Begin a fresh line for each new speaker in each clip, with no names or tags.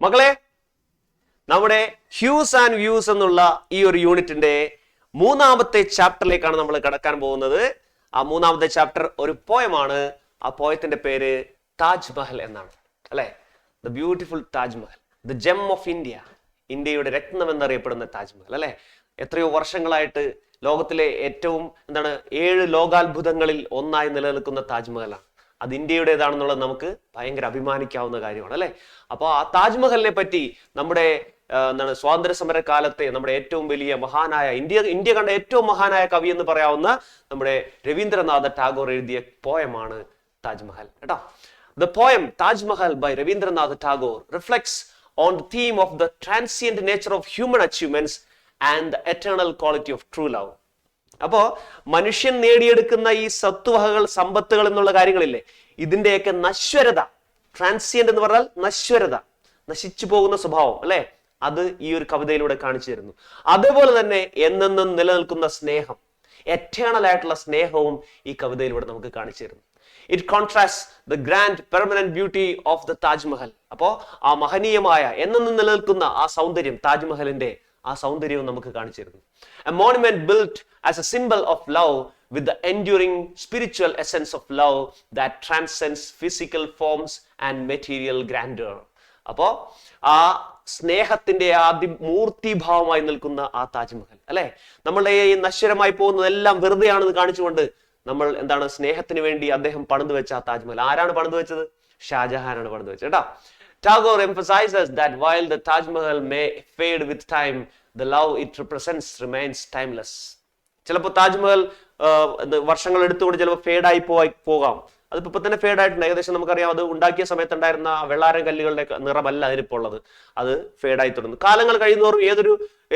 മക്കളെ, നമ്മുടെ Hughes and views എന്നുള്ള ഈ ഒരു യൂണിറ്റിന്റെ മൂന്നാമത്തെ ചാപ്റ്ററിലേക്കാണ് നമ്മൾ കടക്കാൻ പോകുന്നത്. ആ മൂന്നാമത്തെ ചാപ്റ്റർ ഒരു പോയമാണ്. ആ പോയത്തിന്റെ പേര് താജ്മഹൽ എന്നാണ്, അല്ലെ? The beautiful Taj Mahal, the gem of India, ഇന്ത്യയുടെ രത്നം എന്നറിയപ്പെടുന്ന താജ്മഹൽ, അല്ലെ? എത്രയോ വർഷങ്ങളായിട്ട് ലോകത്തിലെ ഏറ്റവും 7 ലോകാത്ഭുതങ്ങളിൽ ഒന്നായി നിലനിൽക്കുന്ന താജ്മഹലാണ്. അത് ഇന്ത്യയുടേതാണെന്നുള്ളത് നമുക്ക് ഭയങ്കര അഭിമാനിക്കാവുന്ന കാര്യമാണ്, അല്ലെ? അപ്പൊ ആ താജ്മഹലിനെ പറ്റി നമ്മുടെ സ്വാതന്ത്ര്യ സമര കാലത്തെ നമ്മുടെ ഏറ്റവും വലിയ മഹാനായ ഇന്ത്യ കണ്ട ഏറ്റവും മഹാനായ കവി എന്ന് പറയാവുന്ന നമ്മുടെ രവീന്ദ്രനാഥ ടാഗോർ എഴുതിയ പോയമാണ് താജ്മഹൽ, കേട്ടോ. The poem Taj Mahal by Rabindranath Tagore reflects on the theme of the transient nature of human achievements and the eternal quality of true love. അപ്പോ മനുഷ്യൻ നേടിയെടുക്കുന്ന ഈ സത്വഹകൾ, സമ്പത്തുകൾ എന്നുള്ള കാര്യങ്ങളില്ലേ, ഇതിന്റെയൊക്കെ നശ്വരത, ട്രാൻസിയന്റ് എന്ന് പറഞ്ഞാൽ നശ്വരത, നശിച്ചു പോകുന്ന സ്വഭാവം, അല്ലെ? അത് ഈ ഒരു കവിതയിലൂടെ കാണിച്ചു തരുന്നു. അതേപോലെ തന്നെ എന്നെന്നും നിലനിൽക്കുന്ന സ്നേഹം, എറ്റേണൽ ആയിട്ടുള്ള സ്നേഹവും ഈ കവിതയിലൂടെ നമുക്ക് കാണിച്ചു തരുന്നു. It contrast the grand permanent beauty of the Taj Mahal. അപ്പോ ആ മഹനീയമായ എന്നെന്നും നിലനിൽക്കുന്ന ആ സൗന്ദര്യം, താജ്മഹലിന്റെ ആ സൗന്ദര്യവും നമുക്ക് കാണിച്ചു തരുന്നു. A monument built as a symbol of love with the enduring spiritual essence of love that transcends physical forms and material grandeur. അപ്പോ ആ സ്നേഹത്തിന്റെ മൂർത്തിഭാവമായി നിൽക്കുന്ന ആ താജ്മഹൽ, അല്ലെ? നമ്മളുടെ ഈ നശ്വരമായി പോകുന്നതെല്ലാം വെറുതെയാണെന്ന് കാണിച്ചുകൊണ്ട് നമ്മൾ സ്നേഹത്തിന് വേണ്ടി അദ്ദേഹം പണിതു വെച്ച ആ താജ്മഹൽ ആരാണ് പണിതു വെച്ചത്? ഷാജഹാനാണ് പണിതു വെച്ചത്, കേട്ടോ. Tagore emphasizes that while the Taj Mahal may fade with time, the love it represents remains timeless. ചിലപ്പോൾ താജ്മഹൽ വർഷങ്ങൾ എടുത്തുകൊണ്ട് ചിലപ്പോൾ ഫേഡായി പോകാം. അതിപ്പോ ഇപ്പൊ തന്നെ ഫേഡ് ആയിട്ടുണ്ട്. ഏകദേശം നമുക്കറിയാം, അത് ഉണ്ടാക്കിയ സമയത്തുണ്ടായിരുന്ന വെള്ളാരം കല്ലുകളുടെ നിറമല്ല അതിനിപ്പോ ഉള്ളത്. അത് ഫേഡായി തുടങ്ങുന്നു. കാലങ്ങൾ കഴിയുന്നവരും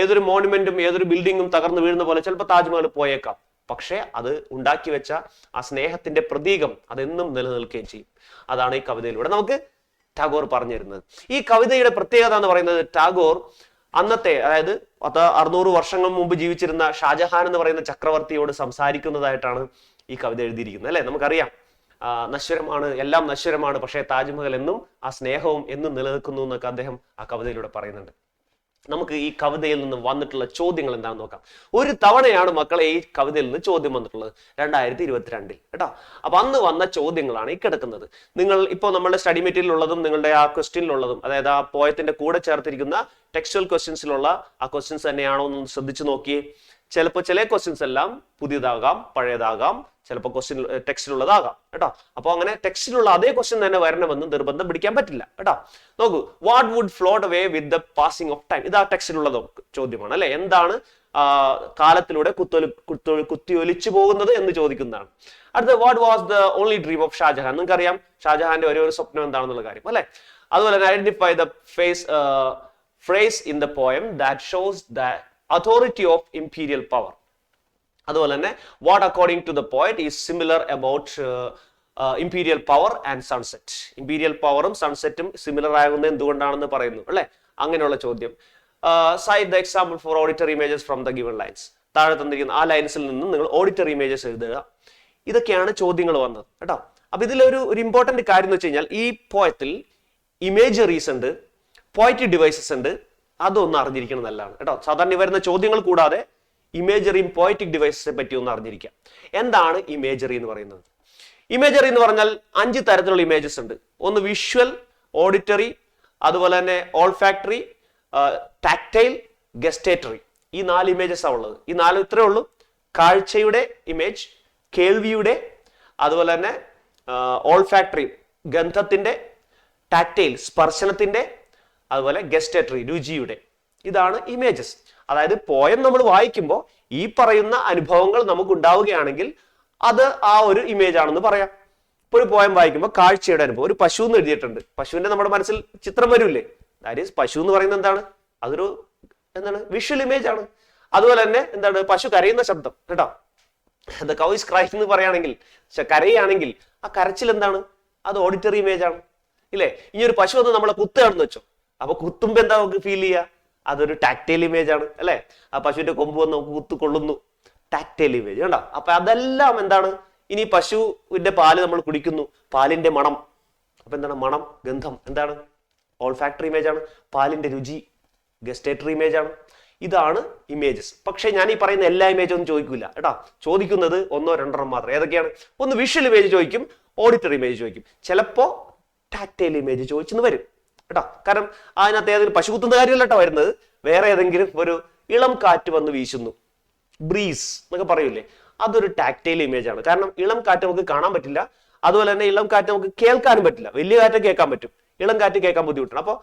ഏതൊരു മോണുമെന്റും ഏതൊരു ബിൽഡിങ്ങും തകർന്നു വീഴുന്ന പോലെ ചിലപ്പോൾ താജ്മഹൽ പോയേക്കാം. പക്ഷെ അത് ഉണ്ടാക്കി വെച്ച ആ സ്നേഹത്തിന്റെ പ്രതീകം അതെന്നും നിലനിൽക്കുകയും ചെയ്യും. അതാണ് ഈ കവിതയിലൂടെ നമുക്ക് ടാഗോർ പറഞ്ഞു തരുന്നത്. ഈ കവിതയുടെ പ്രത്യേകത എന്ന് പറയുന്നത്, ടാഗോർ അന്നത്തെ, അതായത് 600 വർഷങ്ങൾ മുമ്പ് ജീവിച്ചിരുന്ന ഷാജഹാൻ എന്ന് പറയുന്ന ചക്രവർത്തിയോട് സംസാരിക്കുന്നതായിട്ടാണ് ഈ കവിത എഴുതിയിരിക്കുന്നത്, അല്ലെ? നമുക്കറിയാം, നശ്വരമാണ്, എല്ലാം നശ്വരമാണ്, പക്ഷേ താജ്മഹൽ എന്നും ആ സ്നേഹവും എന്നും നിലനിൽക്കുന്നു എന്നൊക്കെ അദ്ദേഹം ആ കവിതയിലൂടെ പറയുന്നുണ്ട്. നമുക്ക് ഈ കവിതയിൽ നിന്ന് വന്നിട്ടുള്ള ചോദ്യങ്ങൾ എന്താണെന്ന് നോക്കാം. ഒരു തവണയാണ് മക്കളെ ഈ കവിതയിൽ നിന്ന് ചോദ്യം വന്നിട്ടുള്ളത്, 2022, കേട്ടോ. അപ്പൊ അന്ന് വന്ന ചോദ്യങ്ങളാണ് ഈ കിടക്കുന്നത്. നിങ്ങൾ ഇപ്പോൾ നമ്മുടെ സ്റ്റഡി മെറ്റീരിയൽ ഉള്ളതും നിങ്ങളുടെ ആ ക്വസ്റ്റ്യനിലുള്ളതും, അതായത് ആ പോയത്തിന്റെ കൂടെ ചേർത്തിരിക്കുന്ന ടെക്സ്ച്വൽ ക്വസ്റ്റ്യൻസിലുള്ള ആ ക്വസ്റ്റ്യൻസ് തന്നെയാണോ എന്ന് ശ്രദ്ധിച്ചു നോക്കിയേ. ചിലപ്പോൾ ചില ക്വസ്റ്റ്യൻസ് എല്ലാം പുതിയതാകാം, പഴയതാകാം, ചിലപ്പോൾ ക്വസ്റ്റ്യൻ ടെക്സ്റ്റിലുള്ളതാകാം, കേട്ടോ. അപ്പൊ അങ്ങനെ ടെക്സ്റ്റിലുള്ള അതേ ക്വസ്റ്റ്യൻ തന്നെ വരണമെന്ന് നിർബന്ധം പിടിക്കാൻ പറ്റില്ല, കേട്ടോ. നോക്കൂ, what would float away with the passing of time. ഇത് ആ ടെക്സ്റ്റിലുള്ള ചോദ്യമാണ്, അല്ലെ? എന്താണ് കാലത്തിലൂടെ കുത്തിയൊലിച്ചു പോകുന്നത് എന്ന് ചോദിക്കുന്നതാണ്. അടുത്ത, what was the only dream of Shah Jahan. നിങ്ങൾക്കറിയാം ഷാജഹാന്റെ ഒരേ ഒരു സ്വപ്നം എന്താണെന്നുള്ള കാര്യം, അല്ലെ? അതുപോലെ തന്നെ identify the phrase in the poem that shows the authority of imperial power. അതുപോലെ തന്നെ what according to the poet is similar about imperial power and sunset. imperial പവറും സൺസെറ്റും സിമിലർ ആകുന്നത് എന്തുകൊണ്ടാണെന്ന് പറയുന്നു, അല്ലെ? അങ്ങനെയുള്ള ചോദ്യം. cite the example for auditory images from the given lines. താഴെ തന്നിരിക്കുന്ന ആ ലൈൻസിൽ നിന്ന് നിങ്ങൾ ഓഡിറ്ററി ഇമേജസ് എഴുതുക. ഇതൊക്കെയാണ് ചോദ്യങ്ങൾ വന്നത്, കേട്ടോ. അപ്പൊ ഇതിലൊരു ഇമ്പോർട്ടന്റ് കാര്യം എന്ന് വെച്ച് കഴിഞ്ഞാൽ, ഈ പോയത്തിൽ ഇമേജറീസ് ഉണ്ട്, പോയറ്റിക് ഡിവൈസസ് ഉണ്ട്. അതൊന്നും അറിഞ്ഞിരിക്കണം നല്ലതാണ്, കേട്ടോ. സാധാരണ വരുന്ന ചോദ്യങ്ങൾ കൂടാതെ ഇമേജറിയും പോയറ്റിക് ഡിവൈസസിനെ പറ്റി ഒന്ന് അറിഞ്ഞിരിക്കാം. എന്താണ് ഇമേജറി എന്ന് പറയുന്നത്? ഇമേജറി എന്ന് പറഞ്ഞാൽ 5 തരത്തിലുള്ള ഇമേജസ് ഉണ്ട്. ഒന്ന് വിഷ്വൽ, ഓഡിറ്ററി, അതുപോലെ തന്നെ ഓൾഫാക്ടറി, ടാക്ടൈൽ, ഗസ്റ്റേറ്ററി. ഈ 4 ഇമേജസ് ആണ് ഉള്ളത്. ഈ 4 ഇത്രേ ഉള്ളൂ. കാഴ്ചയുടെ ഇമേജ്, കേൾവിയുടെ, അതുപോലെ തന്നെ ഓൾഫാക്ടറി ഗന്ധത്തിന്റെ, ടാക്ടൈൽ സ്പർശനത്തിന്റെ, അതുപോലെ ഗസ്റ്റേറ്ററി രുചിയുടെ. ഇതാണ് ഇമേജസ്. അതായത് പോയം നമ്മൾ വായിക്കുമ്പോൾ ഈ പറയുന്ന അനുഭവങ്ങൾ നമുക്ക് ഉണ്ടാവുകയാണെങ്കിൽ അത് ആ ഒരു ഇമേജ് ആണെന്ന് പറയാം. ഇപ്പൊ ഒരു പോയം വായിക്കുമ്പോൾ കാഴ്ചയുടെ അനുഭവം, ഒരു പശു എന്ന് എഴുതിയിട്ടുണ്ട്, പശുവിന്റെ നമ്മുടെ മനസ്സിൽ ചിത്രം വരൂല്ലേ? ദാറ്റ് ഈസ്, പശു എന്ന് പറയുന്നത് എന്താണ്? അതൊരു വിഷ്വൽ ഇമേജ് ആണ്. അതുപോലെ തന്നെ പശു കരയുന്ന ശബ്ദം, കേട്ടോ. ദ കൗ ഈസ് ക്രൈങ് എന്ന് പറയുകയാണെങ്കിൽ, കരയുകയാണെങ്കിൽ ആ കരച്ചിൽ എന്താണ്? അത് ഓഡിറ്ററി ഇമേജ് ആണ്, ഇല്ലേ? ഇനി ഒരു പശു വന്ന് നമ്മളെ കുത്തുകയാണെന്ന് വെച്ചോ, അപ്പൊ കുത്തുമ്പോ എന്താ നമുക്ക് ഫീൽ ചെയ്യുക? അതൊരു ടാക്ടൈൽ ഇമേജ് ആണ്, അല്ലെ? ആ പശുവിന്റെ കൊമ്പ് വന്ന് നമുക്ക് കുത്തുകൊള്ളുന്നു, ടാക്ടൈൽ ഇമേജ്, കണ്ടോ? അപ്പൊ അതെല്ലാം എന്താണ്? ഇനി പശുവിന്റെ പാല് നമ്മൾ കുടിക്കുന്നു, പാലിന്റെ മണം, അപ്പൊ എന്താണ്? മണം, ഗന്ധം എന്താണ്? ഓൾഫാക്ടറി ഇമേജ് ആണ്. പാലിന്റെ രുചി ഗസ്റ്റേറ്ററി ഇമേജ് ആണ്. ഇതാണ് ഇമേജസ്. പക്ഷെ ഞാൻ ഈ പറയുന്ന എല്ലാ ഇമേജും ഒന്നും ചോദിക്കില്ല കേട്ടോ. ചോദിക്കുന്നത് ഒന്നോ രണ്ടെണ്ണം മാത്രം. ഏതൊക്കെയാണ്? ഒന്ന് വിഷ്വൽ ഇമേജ് ചോദിക്കും, ഓഡിറ്ററി ഇമേജ് ചോദിക്കും, ചിലപ്പോ ടാക്ടൈൽ ഇമേജ് ചോദിച്ചെന്ന് വരും കേട്ടോ. കാരണം അതിനകത്ത് ഏതെങ്കിലും പശു കുത്തുന്ന കാര്യമല്ല കേട്ടോ വരുന്നത്. വേറെ ഏതെങ്കിലും ഒരു ഇളം കാറ്റ് വന്ന് വീശുന്നു, ബ്രീസ് എന്നൊക്കെ പറയൂലേ, അതൊരു ടാക്ടൈൽ ഇമേജ് ആണ്. കാരണം ഇളം കാറ്റ് നമുക്ക് കാണാൻ പറ്റില്ല, അതുപോലെ തന്നെ ഇളം കാറ്റ് നമുക്ക് കേൾക്കാനും പറ്റില്ല. വലിയ കാറ്റ് കേൾക്കാൻ പറ്റും, ഇളം കാറ്റ് കേൾക്കാൻ ബുദ്ധിമുട്ടാണ്. അപ്പോൾ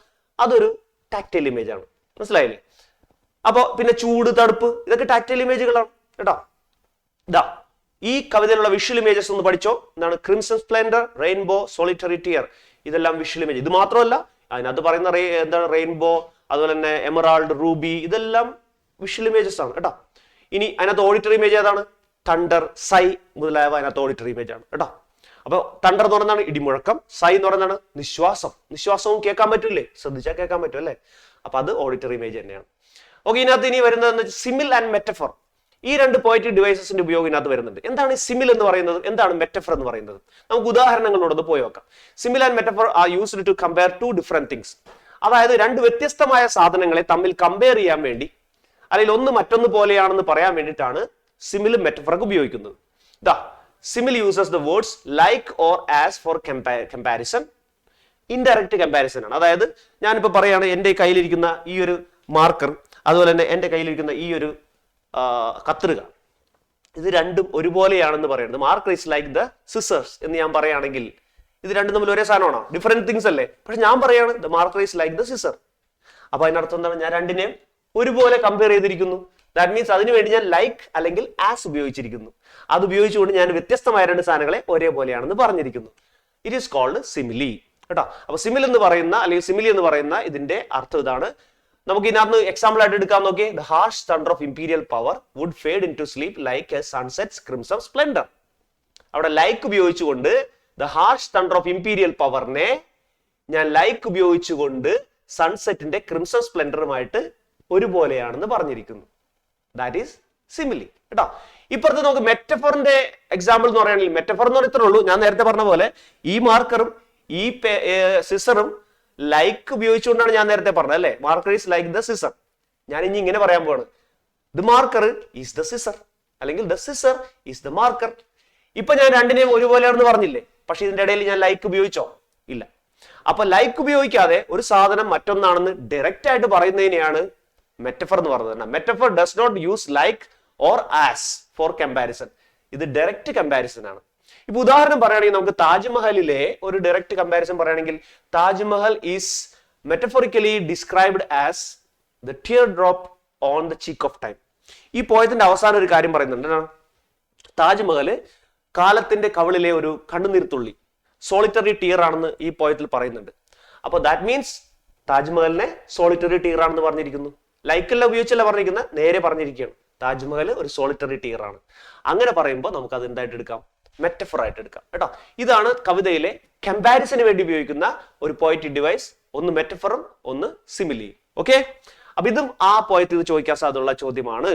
അതൊരു ടാക്ടൈൽ ഇമേജ് ആണ്. മനസ്സിലായില്ലേ? അപ്പൊ പിന്നെ ചൂട്, തണുപ്പ്, ഇതൊക്കെ ടാക്ടൈൽ ഇമേജുകളാണ് കേട്ടോ. ഇതാ ഈ കവിതയിലുള്ള വിഷ്വൽ ഇമേജസ് ഒന്ന് പഠിച്ചോ. എന്താണ്? Crimson splendour, rainbow, solitary tear, ഇതെല്ലാം വിഷ്വൽ ഇമേജ്. ഇത് മാത്രമല്ല, അതിനകത്ത് പറയുന്ന എന്താണ് റെയിൻബോ, അതുപോലെ തന്നെ എമറാൾഡ്, റൂബി, ഇതെല്ലാം വിഷ്വൽ ഇമേജസ് ആണ് കേട്ടോ. ഇനി അതിനകത്ത് ഓഡിറ്ററി ഇമേജ് ഏതാണ്? തണ്ടർ, സൈ മുതലായവ അതിനകത്ത് ഓഡിറ്ററി ഇമേജ് ആണ് കേട്ടോ. അപ്പൊ തണ്ടർ എന്ന് പറയുന്നതാണ് ഇടിമുഴക്കം, സൈ എന്ന് പറയുന്നതാണ് നിശ്വാസം. നിശ്വാസവും കേൾക്കാൻ പറ്റില്ലേ? ശ്രദ്ധിച്ചാൽ കേൾക്കാൻ പറ്റും അല്ലേ? അപ്പൊ അത് ഓഡിറ്ററി ഇമേജ് തന്നെയാണ്. ഓക്കെ, ഇതിനകത്ത് ഇനി വരുന്നത് സിമിൽ ആൻഡ് മെറ്റഫർ. ഈ രണ്ട് പോയറ്റിക് ഡിവൈസസിന്റെ ഉപയോഗം ഇതിനകത്ത് വരുന്നുണ്ട്. എന്താണ് സിമിൽ എന്ന് പറയുന്നത്? എന്താണ് മെറ്റഫർ എന്ന് പറയുന്നത്? നമുക്ക് ഉദാഹരണങ്ങളോട് പോയി നോക്കാം. Simile and metaphor are used to compare two different things. അതായത് രണ്ട് വ്യത്യസ്തമായ സാധനങ്ങളെ തമ്മിൽ കമ്പയർ ചെയ്യാൻ വേണ്ടി, അല്ലെങ്കിൽ ഒന്ന് മറ്റൊന്ന് പോലെയാണെന്ന് പറയാൻ വേണ്ടിയിട്ടാണ് സിമിലും മെറ്റഫറൊക്കെ ഉപയോഗിക്കുന്നത്. The simile uses the words like or as for comparison. Indirect comparison ആണ്. അതായത് ഞാനിപ്പോ പറയാണ് എന്റെ കയ്യിലിരിക്കുന്ന ഈ ഒരു മാർക്കർ, അതുപോലെ തന്നെ എന്റെ കയ്യിലിരിക്കുന്ന ഈ ഒരു കത്രിക, ഇത് രണ്ടും ഒരുപോലെയാണെന്ന് പറയുന്നത്. Marker is like the scissors എന്ന് ഞാൻ പറയുകയാണെങ്കിൽ ഇത് രണ്ടും തമ്മിൽ ഒരേ സാധനമാണോ? ഡിഫറെന്റ് തിങ്സ് അല്ലേ? പക്ഷെ ഞാൻ പറയാണ് the marker is like the scissor. അപ്പൊ അതിനർത്ഥം എന്താണ്? ഞാൻ രണ്ടിനെയും ഒരുപോലെ കമ്പയർ ചെയ്തിരിക്കുന്നു. ദാറ്റ് മീൻസ് അതിനുവേണ്ടി ഞാൻ ലൈക്ക് അല്ലെങ്കിൽ ആസ് ഉപയോഗിച്ചിരിക്കുന്നു. അത് ഉപയോഗിച്ചുകൊണ്ട് ഞാൻ വ്യത്യസ്തമായ രണ്ട് സാധനങ്ങളെ ഒരേപോലെയാണെന്ന് പറഞ്ഞിരിക്കുന്നു. ഇറ്റ് ഈസ് കോൾഡ് സിമിലി കേട്ടോ. അപ്പൊ സിമിൽ എന്ന് പറയുന്ന അല്ലെങ്കിൽ സിമിലി എന്ന് പറയുന്ന ഇതിന്റെ അർത്ഥം ഇതാണ്. നമുക്ക് ഇതിനകത്ത് എക്സാമ്പിൾ ആയിട്ട് എടുക്കാൻ നോക്കി. The harsh thunder of imperial power would fade into sleep like a sunset's crimson splendour. അവിടെ ലൈക്ക് ഉപയോഗിച്ചുകൊണ്ട് the harsh thunder of imperial പവറിനെ ഞാൻ ലൈക്ക് ഉപയോഗിച്ചുകൊണ്ട് സൺസെറ്റിന്റെ ക്രിംസൺ സ്പ്ലെൻഡറുമായിട്ട് ഒരുപോലെയാണെന്ന് പറഞ്ഞിരിക്കുന്നു. ദാറ്റ് ഈസ് സിമിലി കേട്ടോ. ഇപ്പുറത്ത് നമുക്ക് മെറ്റഫറിന്റെ എക്സാമ്പിൾ എന്ന് പറയുകയാണെങ്കിൽ, മെറ്റഫർ എന്ന് പറയുന്നത്രേ ഉള്ളൂ. ഞാൻ നേരത്തെ പറഞ്ഞ പോലെ ഈ മാർക്കറും ഈ സിസറും ലൈക്ക് ഉപയോഗിച്ചുകൊണ്ടാണ് ഞാൻ നേരത്തെ പറഞ്ഞത് അല്ലെ. Marker is like the scissor. ഞാൻ ഇനി ഇങ്ങനെ പറയാൻ പോവാണ്, the marker is the scissor അല്ലെങ്കിൽ the scissor is the marker. ഇപ്പൊ ഞാൻ രണ്ടിനെയും ഒരുപോലെയാണെന്ന് പറഞ്ഞില്ലേ, പക്ഷെ ഇതിന്റെ ഇടയിൽ ഞാൻ ലൈക്ക് ഉപയോഗിച്ചോ? ഇല്ല. അപ്പൊ ലൈക്ക് ഉപയോഗിക്കാതെ ഒരു സാധനം മറ്റൊന്നാണെന്ന് ഡയറക്റ്റ് ആയിട്ട് പറയുന്നതിനെയാണ് മെറ്റഫർ എന്ന് പറയുന്നത്. Metaphor does not use like or as for comparison. ഇത് ഡയറക്റ്റ് കമ്പാരിസൺ ആണ്. ഇപ്പൊ ഉദാഹരണം പറയുകയാണെങ്കിൽ നമുക്ക് താജ്മഹലിലെ ഒരു ഡയറക്റ്റ് കമ്പാരിസൺ പറയുകയാണെങ്കിൽ, Taj Mahal is metaphorically described as the tear drop on the cheek of time. ഈ പോയത്തിന്റെ അവസാനം ഒരു കാര്യം പറയുന്നുണ്ട്. താജ്മഹൽ കാലത്തിന്റെ കവിളിലെ ഒരു കണ്ണുനീർത്തുള്ളി, സോളിറ്ററി ടിയർ ആണെന്ന് ഈ പോയത്തിൽ പറയുന്നുണ്ട്. അപ്പൊ ദാറ്റ് മീൻസ് താജ്മഹലിനെ സോളിറ്ററി ടിയർ ആണെന്ന് പറഞ്ഞിരിക്കുന്നു. ലൈക്കല്ല ഉപയോഗിച്ചല്ല പറഞ്ഞിരിക്കുന്നത്, നേരെ പറഞ്ഞിരിക്കുകയാണ് താജ്മഹൽ ഒരു സോളിറ്ററി ടിയർ ആണ്. അങ്ങനെ പറയുമ്പോൾ നമുക്ക് അത് എന്തായിട്ട് എടുക്കാം? മെറ്റഫർ ആയിട്ട് എടുക്കാം കേട്ടോ. ഇതാണ് കവിതയിലെ കമ്പാരിസന് വേണ്ടി ഉപയോഗിക്കുന്ന ഒരു പോയറ്റിക് ഡിവൈസ്. ഒന്ന് മെറ്റഫറും ഒന്ന് സിമിലിയും. ഓക്കെ, അപ്പൊ ഇതും ആ പോയത്തിൽ ചോദിക്കാൻ സാധ്യതയുള്ള ചോദ്യമാണ്.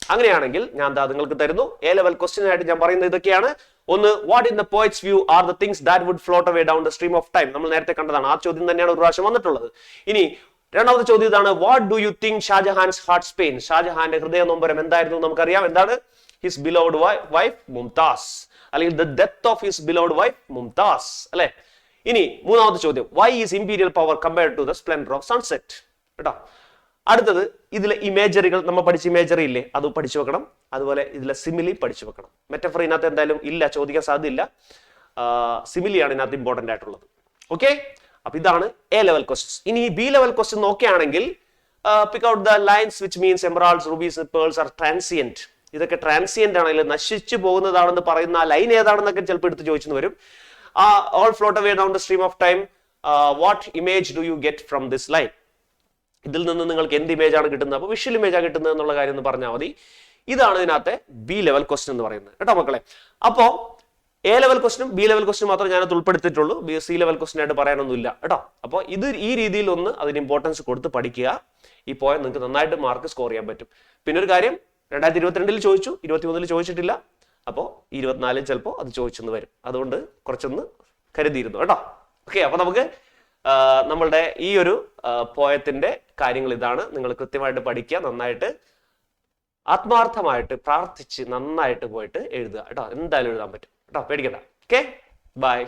അങ്ങനെയാണെങ്കിൽ ഞാൻ നിങ്ങൾക്ക് തരുന്നു എ ലെവൽ ക്വസ്റ്റ്യൻ ആയിട്ട് ഞാൻ പറയുന്നത് ഇതൊക്കെയാണ്. ഒന്ന്, what in the poet's view are the things that would float away down the stream of time. നമ്മൾ നേരത്തെ കണ്ടതാണ്. ആ ചോദ്യം തന്നെയാണ് ഒരു പ്രാവശ്യം വന്നിട്ടുള്ളത്. ഇനി രണ്ടാമത്തെ ചോദ്യം ഇതാണ്, what do you think Shah Jahan's heart's pain. ഷാജഹാന്റെ ഹൃദയ നൊമ്പരം എന്തായിരുന്നു നമുക്കറിയാം. എന്താണ്? ഹിസ് ബിലോവ്ഡ് വൈഫ് മുംതാസ്, അല്ലെങ്കിൽ the death of his beloved wife Mumtaz അല്ലെ. ഇനി മൂന്നാമത്തെ ചോദ്യം, why is imperial power compared to the splendour of sunset കേട്ടോ. അടുത്തത്, ഇതിലെ ഇമേജറികൾ നമ്മൾ പഠിച്ച ഇമേജറി ഇല്ലേ, അത് പഠിച്ചു വെക്കണം. അതുപോലെ ഇതിലെ സിമിലി പഠിച്ചു വെക്കണം. മെറ്റഫർ ഇതിനകത്ത് എന്തായാലും ഇല്ല, ചോദിക്കാൻ സാധ്യതയില്ല. സിമിലിയാണ് ഇതിനകത്ത് ഇമ്പോർട്ടന്റ് ആയിട്ടുള്ളത്. ഓക്കെ, അപ്പൊ ഇതാണ് എ ലെവൽ ക്വസ്റ്റ്യൻസ്. ഇനി ബി ലെവൽ ക്വസ്റ്റ്യൻ നോക്കുകയാണെങ്കിൽ, pick out the lines which means emeralds, rubies, pearls are transient. ഇതൊക്കെ ട്രാൻസിയന്റ് ആണെങ്കിൽ നശിച്ചു പോകുന്നതാണെന്ന് പറയുന്ന ആ ലൈൻ ഏതാണെന്നൊക്കെ ചിലപ്പോൾ എടുത്ത് ചോദിച്ചു വരും. All float away down the stream of time, what image do you get from this line. ഇതിൽ നിന്ന് നിങ്ങൾക്ക് എന്ത് ഇമേജ് ആണ് കിട്ടുന്നത്? അപ്പൊ വിഷ്വൽ ഇമേജ് ആണ് കിട്ടുന്നത് എന്നുള്ള കാര്യം ഒന്ന് പറഞ്ഞാൽ മതി. ഇതാണ് ഇതിനകത്തെ ബി ലെവൽ ക്വസ്റ്റ്യൻ എന്ന് പറയുന്നത് കേട്ടോ മക്കളെ. അപ്പോ എ ലെവൽ ക്വസ്റ്റ്യനും ബി ലെവൽ ക്വസ്റ്റ്യൻ മാത്രമേ ഞാനത് ഉൾപ്പെടുത്തിയിട്ടുള്ളൂ. സി ലെവൽ ക്വസ്റ്റ്യൻ ആയിട്ട് പറയാനൊന്നുമില്ല കേട്ടോ. അപ്പോൾ ഇത് ഈ രീതിയിൽ ഒന്ന് അതിന് ഇമ്പോർട്ടൻസ് കൊടുത്ത് പഠിക്കുക. ഈ പോയിന്റ് നിങ്ങൾക്ക് നന്നായിട്ട് മാർക്ക് സ്കോർ ചെയ്യാൻ പറ്റും. പിന്നെ ഒരു കാര്യം, 2022 ചോദിച്ചു, 2023 ചോദിച്ചിട്ടില്ല. അപ്പോൾ 24 ചിലപ്പോൾ അത് ചോദിച്ചെന്ന് വരും. അതുകൊണ്ട് കുറച്ചൊന്ന് കരുതിയിരുന്നു കേട്ടോ. ഓക്കെ, അപ്പൊ നമുക്ക് നമ്മളുടെ ഈ ഒരു പോയത്തിന്റെ കാര്യങ്ങൾ ഇതാണ്. നിങ്ങൾ കൃത്യമായിട്ട് പഠിക്കുക, നന്നായിട്ട് ആത്മാർത്ഥമായിട്ട് പ്രാർത്ഥിച്ച് നന്നായിട്ട് പോയിട്ട് എഴുതുക കേട്ടോ. എന്തായാലും എഴുതാൻ പറ്റും കേട്ടോ, പേടിക്കണ്ട. Okay, by.